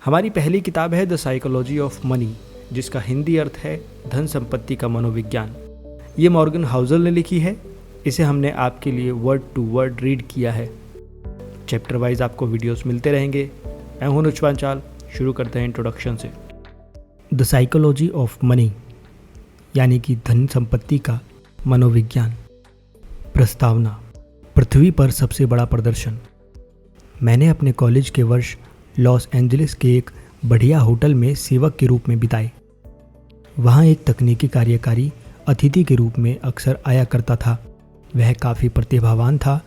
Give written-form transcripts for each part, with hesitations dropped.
हमारी पहली किताब है द साइकोलॉजी ऑफ मनी, जिसका हिंदी अर्थ है धन संपत्ति का मनोविज्ञान। ये मॉर्गन हाउसल ने लिखी है। इसे हमने आपके लिए वर्ड टू वर्ड रीड किया है। चैप्टर वाइज आपको वीडियोस मिलते रहेंगे। मैं हूं अनुज पांचाल। शुरू करते हैं इंट्रोडक्शन से। द साइकोलॉजी ऑफ मनी यानी कि धन संपत्ति का मनोविज्ञान। प्रस्तावना। पृथ्वी पर सबसे बड़ा प्रदर्शन। मैंने अपने कॉलेज के वर्ष लॉस एंजलिस के एक बढ़िया होटल में सेवक के रूप में बिताए। वहाँ एक तकनीकी कार्यकारी अतिथि के रूप में अक्सर आया करता था। वह काफ़ी प्रतिभावान था।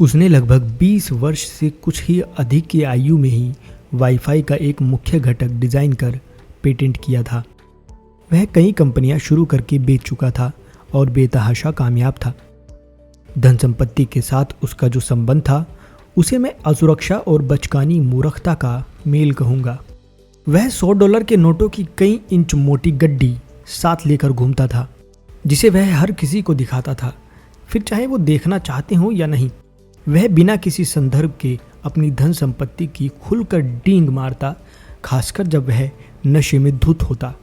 उसने लगभग 20 वर्ष से कुछ ही अधिक की आयु में ही वाईफाई का एक मुख्य घटक डिज़ाइन कर पेटेंट किया था। वह कई कंपनियां शुरू करके बेच चुका था और बेतहाशा कामयाब था। धन संपत्ति के साथ उसका जो संबंध था उसे मैं असुरक्षा और बचकानी मूर्खता का मेल कहूँगा। वह $100 के नोटों की कई इंच मोटी गड्डी साथ लेकर घूमता था, जिसे वह हर किसी को दिखाता था, फिर चाहे वो देखना चाहते हो या नहीं। वह बिना किसी संदर्भ के अपनी धन संपत्ति की खुलकर डींग मारता, खासकर जब वह नशे में धुत होता।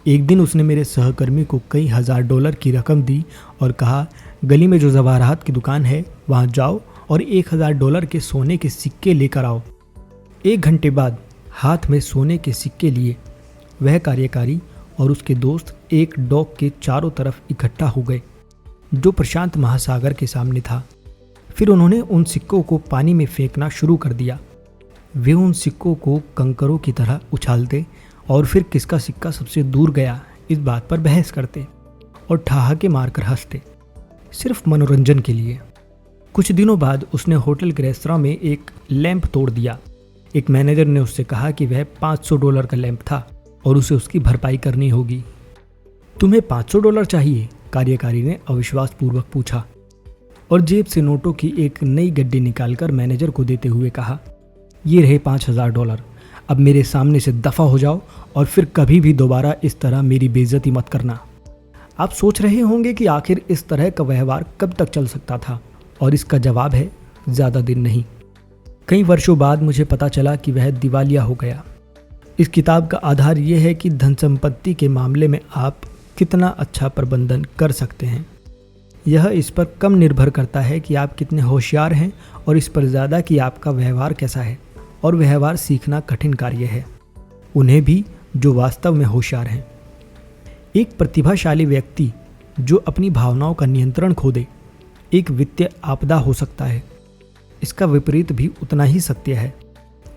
एक दिन उसने मेरे सहकर्मी को कई $1000 की रकम दी और कहा, गली में जो जवाहरात की दुकान है वहाँ जाओ और $1000 के सोने के सिक्के लेकर आओ। 1 घंटे बाद हाथ में सोने के सिक्के लिए वह कार्यकारी और उसके दोस्त एक डॉक के चारों तरफ इकट्ठा हो गए, जो प्रशांत महासागर के सामने था। फिर उन्होंने उन सिक्कों को पानी में फेंकना शुरू कर दिया। वे उन सिक्कों को कंकरों की तरह उछालते और फिर किसका सिक्का सबसे दूर गया इस बात पर बहस करते और ठहाके मारकर हंसते, सिर्फ मनोरंजन के लिए। कुछ दिनों बाद उसने होटल के रेस्तरां में एक लैंप तोड़ दिया। एक मैनेजर ने उससे कहा कि वह $500 का लैंप था और उसे उसकी भरपाई करनी होगी। तुम्हें $500 चाहिए? कार्यकारी ने अविश्वासपूर्वक पूछा और जेब से नोटों की एक नई गड्डी निकालकर मैनेजर को देते हुए कहा, ये रहे $5000। अब मेरे सामने से दफ़ा हो जाओ और फिर कभी भी दोबारा इस तरह मेरी बेइज्जती मत करना। आप सोच रहे होंगे कि आखिर इस तरह का व्यवहार कब तक चल सकता था, और इसका जवाब है ज़्यादा दिन नहीं। कई वर्षों बाद मुझे पता चला कि वह दिवालिया हो गया। इस किताब का आधार ये है कि धन संपत्ति के मामले में आप कितना अच्छा प्रबंधन कर सकते हैं। यह इस पर कम निर्भर करता है कि आप कितने होशियार हैं और इस पर ज़्यादा कि आपका व्यवहार कैसा है। और व्यवहार सीखना कठिन कार्य है, उन्हें भी जो वास्तव में होशियार हैं। एक प्रतिभाशाली व्यक्ति जो अपनी भावनाओं का नियंत्रण खो दे एक वित्तीय आपदा हो सकता है। इसका विपरीत भी उतना ही सत्य है।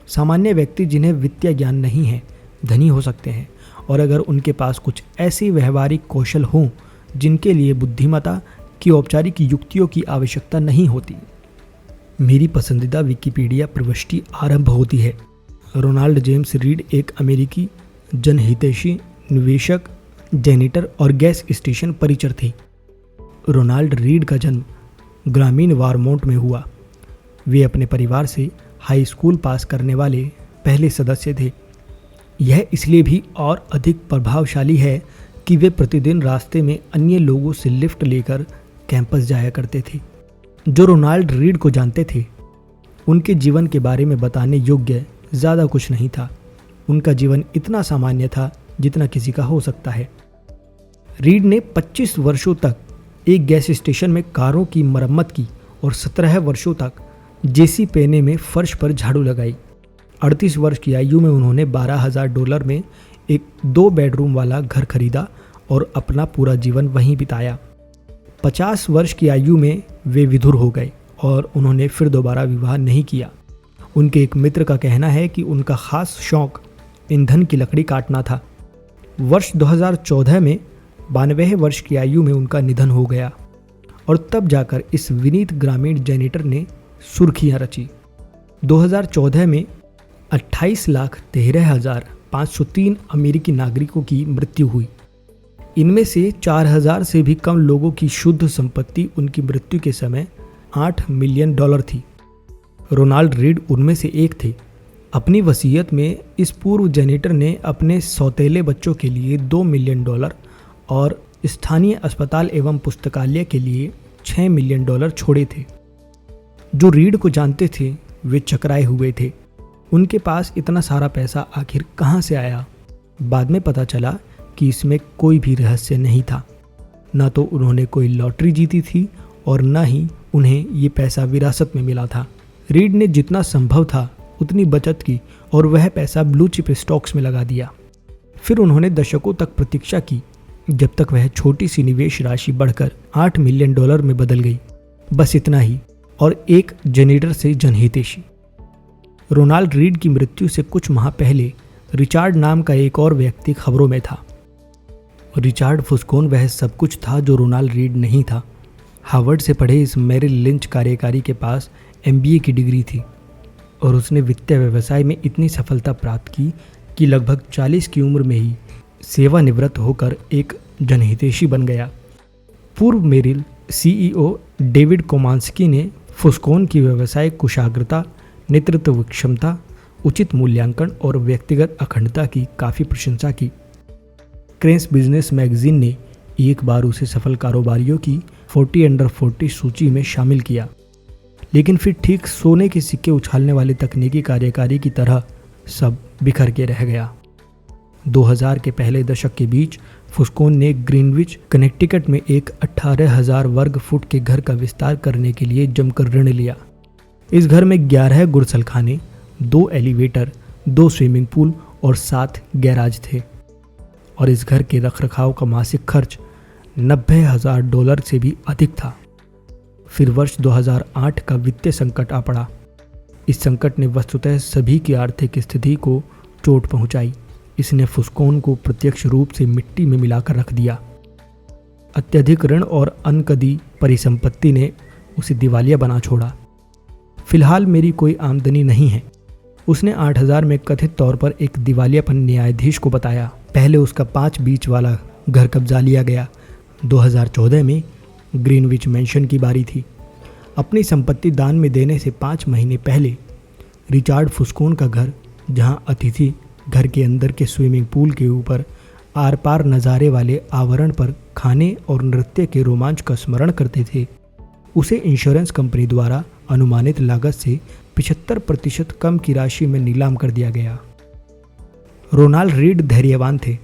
सामान्य व्यक्ति जिन्हें वित्तीय ज्ञान नहीं है धनी हो सकते हैं, और अगर उनके पास कुछ ऐसी व्यवहारिक कौशल हों जिनके लिए बुद्धिमत्ता की औपचारिक युक्तियों की आवश्यकता नहीं होती। मेरी पसंदीदा विकिपीडिया प्रविष्टि आरंभ होती है। रोनाल्ड जेम्स रीड एक अमेरिकी जनहितैषी निवेशक, जेनिटर और गैस स्टेशन परिचर थे। रोनाल्ड रीड का जन्म ग्रामीण वारमोंट में हुआ। वे अपने परिवार से हाई स्कूल पास करने वाले पहले सदस्य थे। यह इसलिए भी और अधिक प्रभावशाली है कि वे प्रतिदिन रास्ते में अन्य लोगों से लिफ्ट लेकर कैंपस जाया करते थे। जो रोनाल्ड रीड को जानते थे उनके जीवन के बारे में बताने योग्य ज़्यादा कुछ नहीं था। उनका जीवन इतना सामान्य था जितना किसी का हो सकता है। रीड ने 25 वर्षों तक एक गैस स्टेशन में कारों की मरम्मत की और 17 वर्षों तक जेसी पेने में फर्श पर झाड़ू लगाई। 38 वर्ष की आयु में उन्होंने $12000 में एक 2 बेडरूम वाला घर खरीदा और अपना पूरा जीवन वहीं बिताया। 50 वर्ष की आयु में वे विधुर हो गए और उन्होंने फिर दोबारा विवाह नहीं किया। उनके एक मित्र का कहना है कि उनका खास शौक ईंधन की लकड़ी काटना था। वर्ष 2014 में 92 वर्ष की आयु में उनका निधन हो गया और तब जाकर इस विनीत ग्रामीण जेनिटर ने सुर्खियां रची। 2014 में 28,13,503 अमेरिकी नागरिकों की मृत्यु हुई। इनमें से 4000 से भी कम लोगों की शुद्ध संपत्ति उनकी मृत्यु के समय $8 मिलियन थी। रोनाल्ड रीड उनमें से एक थे। अपनी वसीयत में इस पूर्व जेनिटर ने अपने सौतेले बच्चों के लिए $2 मिलियन और स्थानीय अस्पताल एवं पुस्तकालय के लिए $6 मिलियन छोड़े थे। जो रीड को जानते थे वे चकराए हुए थे। उनके पास इतना सारा पैसा आखिर कहाँ से आया? बाद में पता चला कि इसमें कोई भी रहस्य नहीं था। न तो उन्होंने कोई लॉटरी जीती थी और न ही उन्हें ये पैसा विरासत में मिला था। रीड ने जितना संभव था उतनी बचत की और वह पैसा ब्लू चिप स्टॉक्स में लगा दिया। फिर उन्होंने दशकों तक प्रतीक्षा की, जब तक वह छोटी सी निवेश राशि बढ़कर $8 मिलियन में बदल गई। बस इतना ही, और एक जेनेटर से जनहितैषी। रोनाल्ड रीड की मृत्यु से कुछ माह पहले रिचार्ड नाम का एक और व्यक्ति खबरों में था। रिचार्ड फुस्कोन वह सब कुछ था जो रोनाल्ड रीड नहीं था। हार्वर्ड से पढ़े इस मेरिल लिंच कार्यकारी के पास MBA की डिग्री थी और उसने वित्तीय व्यवसाय में इतनी सफलता प्राप्त की कि लगभग 40 की उम्र में ही सेवानिवृत्त होकर एक जनहितैषी बन गया। पूर्व मेरिल CEO डेविड कोमांस्की ने फुस्कोन की व्यवसाय कुशाग्रता, नेतृत्व क्षमता, उचित मूल्यांकन और व्यक्तिगत अखंडता की काफ़ी प्रशंसा की। क्रेंस बिजनेस मैगजीन ने एक बार उसे सफल कारोबारियों की 40 अंडर 40 सूची में शामिल किया, लेकिन फिर ठीक सोने के सिक्के उछालने वाले तकनीकी कार्यकारी की तरह सब बिखर के रह गया। 2000 के पहले दशक के बीच फुस्कोन ने ग्रीनविच कनेक्टिकट में एक 18,000 वर्ग फुट के घर का विस्तार करने के लिए जमकर ऋण लिया। इस घर में 11 गुड़सलखाने, 2 एलिवेटर, 2 स्विमिंग पूल और 7 गैराज थे, और इस घर के रखरखाव का मासिक खर्च $90,000 से भी अधिक था। फिर वर्ष 2008 का वित्तीय संकट आ पड़ा। इस संकट ने वस्तुतः सभी की आर्थिक स्थिति को चोट पहुंचाई। इसने फुस्कोन को प्रत्यक्ष रूप से मिट्टी में मिलाकर रख दिया। अत्यधिक ऋण और अनकदी परिसंपत्ति ने उसे दिवालिया बना छोड़ा। फिलहाल मेरी कोई आमदनी नहीं है, उसने 8000 में कथित तौर पर एक दिवालियापन न्यायाधीश को बताया। पहले उसका 5 बीच वाला घर कब्जा लिया गया। 2014 में ग्रीनविच मैंशन की बारी थी। अपनी संपत्ति दान में देने से 5 महीने पहले रिचार्ड फुस्कोन का घर, जहां अतिथि घर के अंदर के स्विमिंग पूल के ऊपर आर पार नज़ारे वाले आवरण पर खाने और नृत्य के रोमांच का स्मरण करते थे, उसे इंश्योरेंस कंपनी द्वारा अनुमानित लागत से 75% कम की राशि में नीलाम कर दिया गया। रोनाल्ड रीड धैर्यवान थे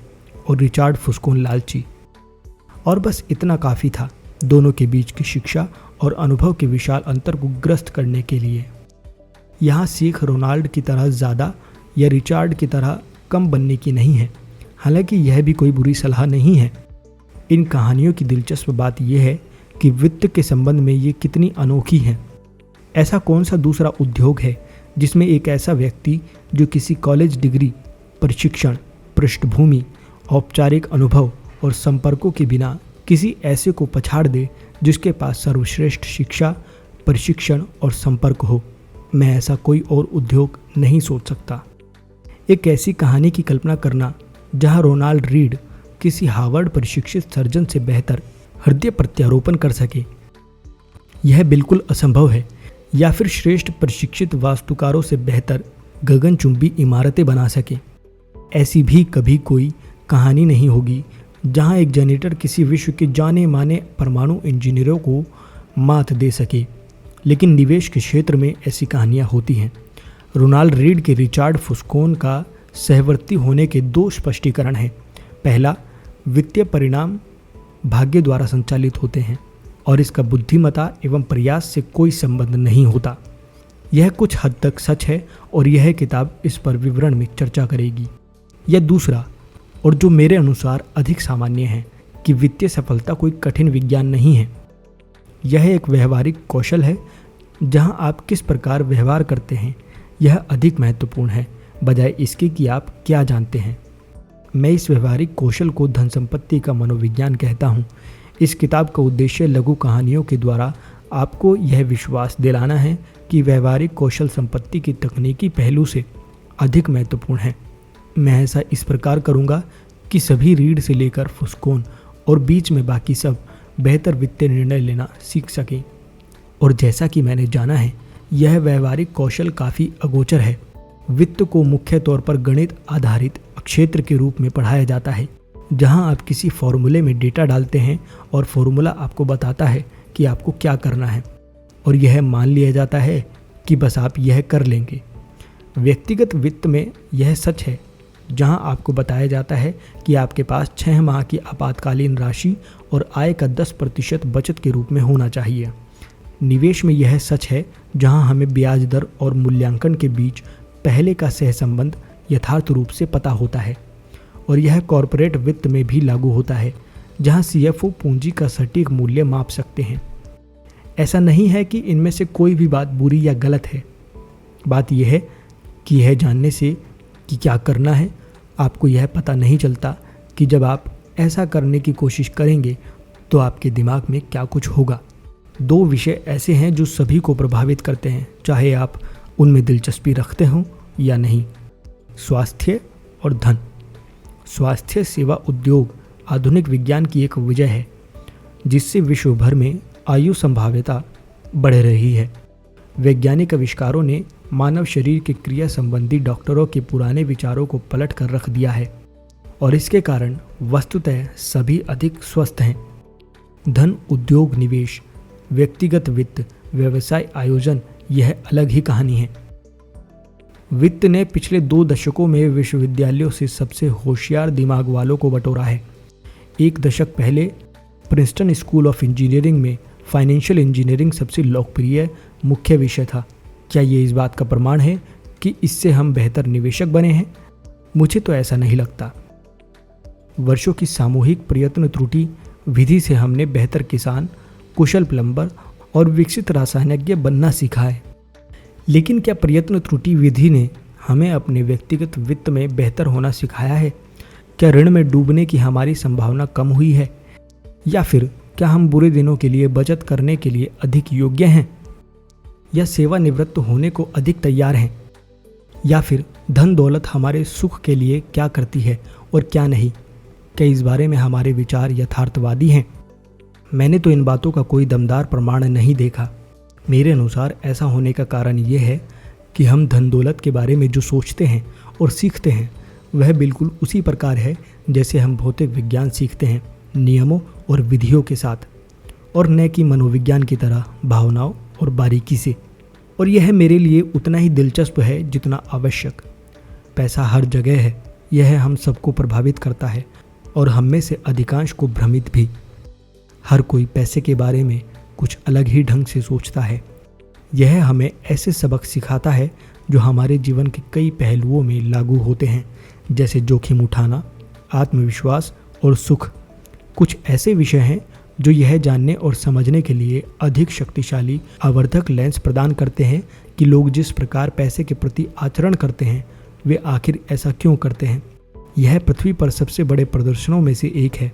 और रिचार्ड फुस्कोन लालची, और बस इतना काफ़ी था दोनों के बीच की शिक्षा और अनुभव के विशाल अंतर को ग्रस्त करने के लिए। यहाँ सीख रोनाल्ड की तरह ज़्यादा या रिचार्ड की तरह कम बनने की नहीं है, हालांकि यह भी कोई बुरी सलाह नहीं है। इन कहानियों की दिलचस्प बात यह है कि वित्त के संबंध में ये कितनी अनोखी हैं। ऐसा कौन सा दूसरा उद्योग है जिसमें एक ऐसा व्यक्ति जो किसी कॉलेज डिग्री, प्रशिक्षण, पृष्ठभूमि, औपचारिक अनुभव और संपर्कों के बिना किसी ऐसे को पछाड़ दे जिसके पास सर्वश्रेष्ठ शिक्षा, प्रशिक्षण और संपर्क हो। मैं ऐसा कोई और उद्योग नहीं सोच सकता। एक ऐसी कहानी की कल्पना करना जहां रोनाल्ड रीड किसी हार्वर्ड प्रशिक्षित सर्जन से बेहतर हृदय प्रत्यारोपण कर सके, यह बिल्कुल असंभव है। या फिर श्रेष्ठ प्रशिक्षित वास्तुकारों से बेहतर गगनचुंबी इमारतें बना सके। ऐसी भी कभी कोई कहानी नहीं होगी जहां एक जनरेटर किसी विश्व के जाने माने परमाणु इंजीनियरों को मात दे सके। लेकिन निवेश के क्षेत्र में ऐसी कहानियां होती हैं। रोनाल्ड रीड के रिचार्ड फुस्कोन का सहवर्ती होने के 2 स्पष्टीकरण हैं। पहला, वित्तीय परिणाम भाग्य द्वारा संचालित होते हैं और इसका बुद्धिमत्ता एवं प्रयास से कोई संबंध नहीं होता। यह कुछ हद तक सच है और यह किताब इस पर विवरण में चर्चा करेगी। यह दूसरा, और जो मेरे अनुसार अधिक सामान्य है, कि वित्तीय सफलता कोई कठिन विज्ञान नहीं है। यह एक व्यवहारिक कौशल है। जहां आप किस प्रकार व्यवहार करते हैं यह अधिक महत्वपूर्ण है, बजाय इसके कि आप क्या जानते हैं। मैं इस व्यवहारिक कौशल को धन संपत्ति का मनोविज्ञान कहता हूँ। इस किताब का उद्देश्य लघु कहानियों के द्वारा आपको यह विश्वास दिलाना है कि व्यवहारिक कौशल संपत्ति की तकनीकी पहलू से अधिक महत्वपूर्ण है। मैं ऐसा इस प्रकार करूँगा कि सभी रीड से लेकर फुस्कोन और बीच में बाकी सब बेहतर वित्तीय निर्णय लेना सीख सकें। और जैसा कि मैंने जाना है, यह व्यवहारिक कौशल काफ़ी अगोचर है। वित्त को मुख्य तौर पर गणित आधारित क्षेत्र के रूप में पढ़ाया जाता है, जहां आप किसी फॉर्मूले में डेटा डालते हैं और फॉर्मूला आपको बताता है कि आपको क्या करना है, और यह मान लिया जाता है कि बस आप यह कर लेंगे। व्यक्तिगत वित्त में यह सच है जहां आपको बताया जाता है कि आपके पास 6 माह की आपातकालीन राशि और आय का 10% बचत के रूप में होना चाहिए। निवेश में यह सच है जहां हमें ब्याज दर और मूल्यांकन के बीच पहले का सहसंबंध यथार्थ रूप से पता होता है। और यह कॉरपोरेट वित्त में भी लागू होता है जहां सीएफओ पूंजी का सटीक मूल्य माप सकते हैं। ऐसा नहीं है कि इनमें से कोई भी बात बुरी या गलत है। बात यह है कि यह जानने से कि क्या करना है, आपको यह पता नहीं चलता कि जब आप ऐसा करने की कोशिश करेंगे तो आपके दिमाग में क्या कुछ होगा। 2 विषय ऐसे हैं जो सभी को प्रभावित करते हैं, चाहे आप उनमें दिलचस्पी रखते हों या नहीं। स्वास्थ्य और धन। स्वास्थ्य सेवा उद्योग आधुनिक विज्ञान की एक वजह है जिससे विश्व भर में आयु संभाव्यता बढ़ रही है। वैज्ञानिक आविष्कारों ने मानव शरीर की क्रिया संबंधी डॉक्टरों के पुराने विचारों को पलट कर रख दिया है और इसके कारण वस्तुतः सभी अधिक स्वस्थ हैं। धन, उद्योग, निवेश, व्यक्तिगत वित्त, व्यवसाय आयोजन, यह अलग ही कहानी है। वित्त ने पिछले 2 दशकों में विश्वविद्यालयों से सबसे होशियार दिमाग वालों को बटोरा है। 1 दशक पहले प्रिंसटन स्कूल ऑफ इंजीनियरिंग में फाइनेंशियल इंजीनियरिंग सबसे लोकप्रिय मुख्य विषय था। क्या ये इस बात का प्रमाण है कि इससे हम बेहतर निवेशक बने हैं? मुझे तो ऐसा नहीं लगता। वर्षों की सामूहिक प्रयत्न त्रुटि विधि से हमने बेहतर किसान, कुशल प्लम्बर और विकसित रासायनिज्ञ बनना सीखा है। लेकिन क्या प्रयत्न त्रुटि विधि ने हमें अपने व्यक्तिगत वित्त में बेहतर होना सिखाया है? क्या ऋण में डूबने की हमारी संभावना कम हुई है? या फिर क्या हम बुरे दिनों के लिए बचत करने के लिए अधिक योग्य हैं? या सेवानिवृत्त होने को अधिक तैयार हैं? या फिर धन दौलत हमारे सुख के लिए क्या करती है और क्या नहीं? क्या इस बारे में हमारे विचार यथार्थवादी हैं? मैंने तो इन बातों का कोई दमदार प्रमाण नहीं देखा। मेरे अनुसार ऐसा होने का कारण ये है कि हम धन दौलत के बारे में जो सोचते हैं और सीखते हैं वह बिल्कुल उसी प्रकार है जैसे हम भौतिक विज्ञान सीखते हैं, नियमों और विधियों के साथ, और न कि मनोविज्ञान की तरह भावनाओं और बारीकी से। और यह मेरे लिए उतना ही दिलचस्प है जितना आवश्यक। पैसा हर जगह है, यह हम सबको प्रभावित करता है और हम में से अधिकांश को भ्रमित भी। हर कोई पैसे के बारे में कुछ अलग ही ढंग से सोचता है। यह हमें ऐसे सबक सिखाता है जो हमारे जीवन के कई पहलुओं में लागू होते हैं, जैसे जोखिम उठाना, आत्मविश्वास और सुख। कुछ ऐसे विषय हैं जो यह जानने और समझने के लिए अधिक शक्तिशाली आवर्धक लेंस प्रदान करते हैं कि लोग जिस प्रकार पैसे के प्रति आचरण करते हैं वे आखिर ऐसा क्यों करते हैं। यह पृथ्वी पर सबसे बड़े प्रदर्शनों में से एक है।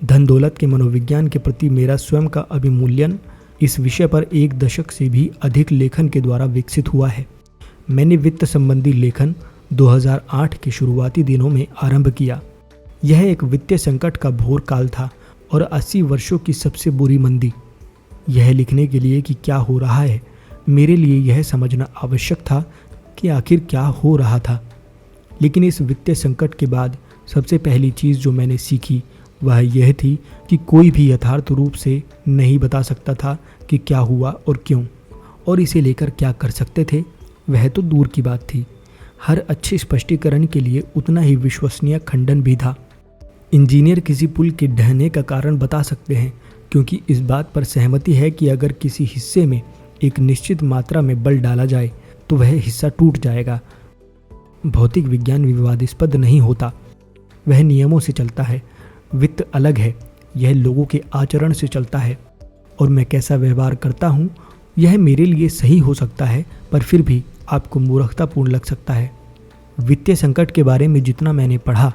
धन दौलत के मनोविज्ञान के प्रति मेरा स्वयं का अभिमूल्यन इस विषय पर 1 दशक से भी अधिक लेखन के द्वारा विकसित हुआ है। मैंने वित्त संबंधी लेखन 2008 के शुरुआती दिनों में आरंभ किया। यह एक वित्तीय संकट का घोर काल था और 80 वर्षों की सबसे बुरी मंदी। यह लिखने के लिए कि क्या हो रहा है, मेरे लिए यह समझना आवश्यक था कि आखिर क्या हो रहा था। लेकिन इस वित्तीय संकट के बाद सबसे पहली चीज़ जो मैंने सीखी वह यह थी कि कोई भी यथार्थ रूप से नहीं बता सकता था कि क्या हुआ और क्यों, और इसे लेकर क्या कर सकते थे वह तो दूर की बात थी। हर अच्छे स्पष्टीकरण के लिए उतना ही विश्वसनीय खंडन भी था। इंजीनियर किसी पुल के ढहने का कारण बता सकते हैं क्योंकि इस बात पर सहमति है कि अगर किसी हिस्से में एक निश्चित मात्रा में बल डाला जाए तो वह हिस्सा टूट जाएगा। भौतिक विज्ञान विवादास्पद नहीं होता, वह नियमों से चलता है। वित्त अलग है, यह लोगों के आचरण से चलता है और मैं कैसा व्यवहार करता हूँ यह मेरे लिए सही हो सकता है पर फिर भी आपको मूर्खतापूर्ण लग सकता है। वित्तीय संकट के बारे में जितना मैंने पढ़ा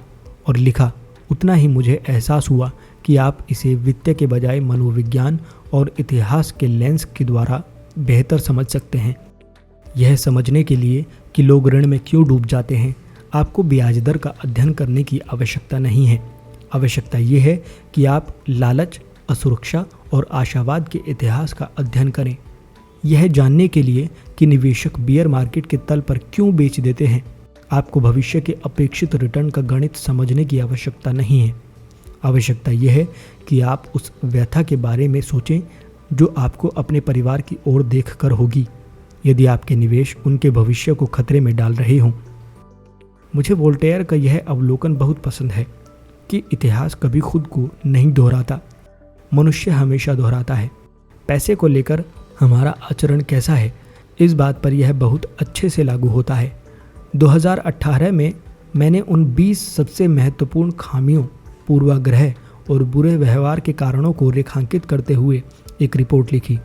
और लिखा उतना ही मुझे एहसास हुआ कि आप इसे वित्त के बजाय मनोविज्ञान और इतिहास के लेंस के द्वारा बेहतर समझ सकते हैं। यह समझने के लिए कि लोग ऋण में क्यों डूब जाते हैं आपको ब्याज दर का अध्ययन करने की आवश्यकता नहीं है। आवश्यकता यह है कि आप लालच, असुरक्षा और आशावाद के इतिहास का अध्ययन करें। यह जानने के लिए कि निवेशक बियर मार्केट के तल पर क्यों बेच देते हैं। आपको भविष्य के अपेक्षित रिटर्न का गणित समझने की आवश्यकता नहीं है। आवश्यकता यह है कि आप उस व्यथा के बारे में सोचें जो आपको अपने परिवार की ओर देखकर होगी। यदि आपके निवेश उनके भविष्य को खतरे में डाल रहे हों। मुझे वोल्टेयर का यह अवलोकन बहुत पसंद है कि इतिहास कभी खुद को नहीं दोहराता, मनुष्य हमेशा दोहराता है। पैसे को लेकर हमारा आचरण कैसा है, इस बात पर यह बहुत अच्छे से लागू होता है। 2018 में मैंने उन 20 सबसे महत्वपूर्ण खामियों, पूर्वाग्रह और बुरे व्यवहार के कारणों को रेखांकित करते हुए एक रिपोर्ट लिखी,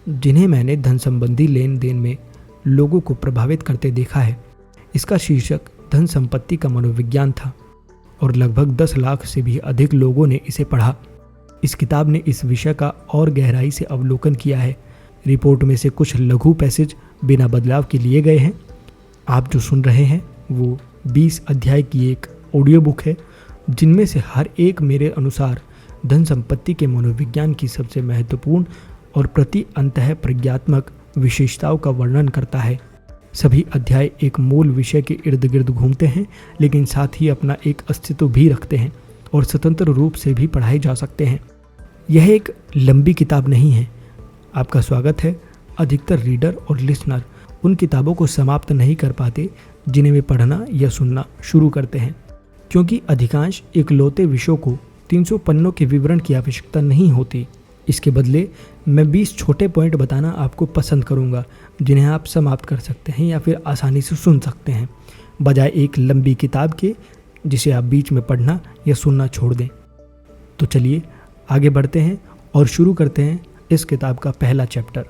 जिन्हें मैंने धन संबंधी लेन देन में लोगों को प्रभावित करते देखा है। इसका शीर्षक धन संपत्ति का मनोविज्ञान था और लगभग 10 लाख से भी अधिक लोगों ने इसे पढ़ा। इस किताब ने इस विषय का और गहराई से अवलोकन किया है। रिपोर्ट में से कुछ लघु पैसेज बिना बदलाव के लिए गए हैं। आप जो सुन रहे हैं वो 20 अध्याय की एक ऑडियो बुक है, जिनमें से हर एक मेरे अनुसार धन संपत्ति के मनोविज्ञान की सबसे महत्वपूर्ण और प्रति अंतः प्रज्ञात्मक विशेषताओं का वर्णन करता है। सभी अध्याय एक मूल विषय के इर्द गिर्द घूमते हैं, लेकिन साथ ही अपना एक अस्तित्व भी रखते हैं और स्वतंत्र रूप से भी पढ़ाए जा सकते हैं। यह एक लंबी किताब नहीं है। आपका स्वागत है। अधिकतर रीडर और लिसनर उन किताबों को समाप्त नहीं कर पाते जिन्हें वे पढ़ना या सुनना शुरू करते हैं, क्योंकि अधिकांश इकलौते विषयों को 300 पन्नों के विवरण की आवश्यकता नहीं होती। इसके बदले मैं 20 छोटे पॉइंट बताना आपको पसंद करूंगा, जिन्हें आप समाप्त कर सकते हैं या फिर आसानी से सुन सकते हैं, बजाय एक लंबी किताब के जिसे आप बीच में पढ़ना या सुनना छोड़ दें। तो चलिए आगे बढ़ते हैं और शुरू करते हैं इस किताब का पहला चैप्टर।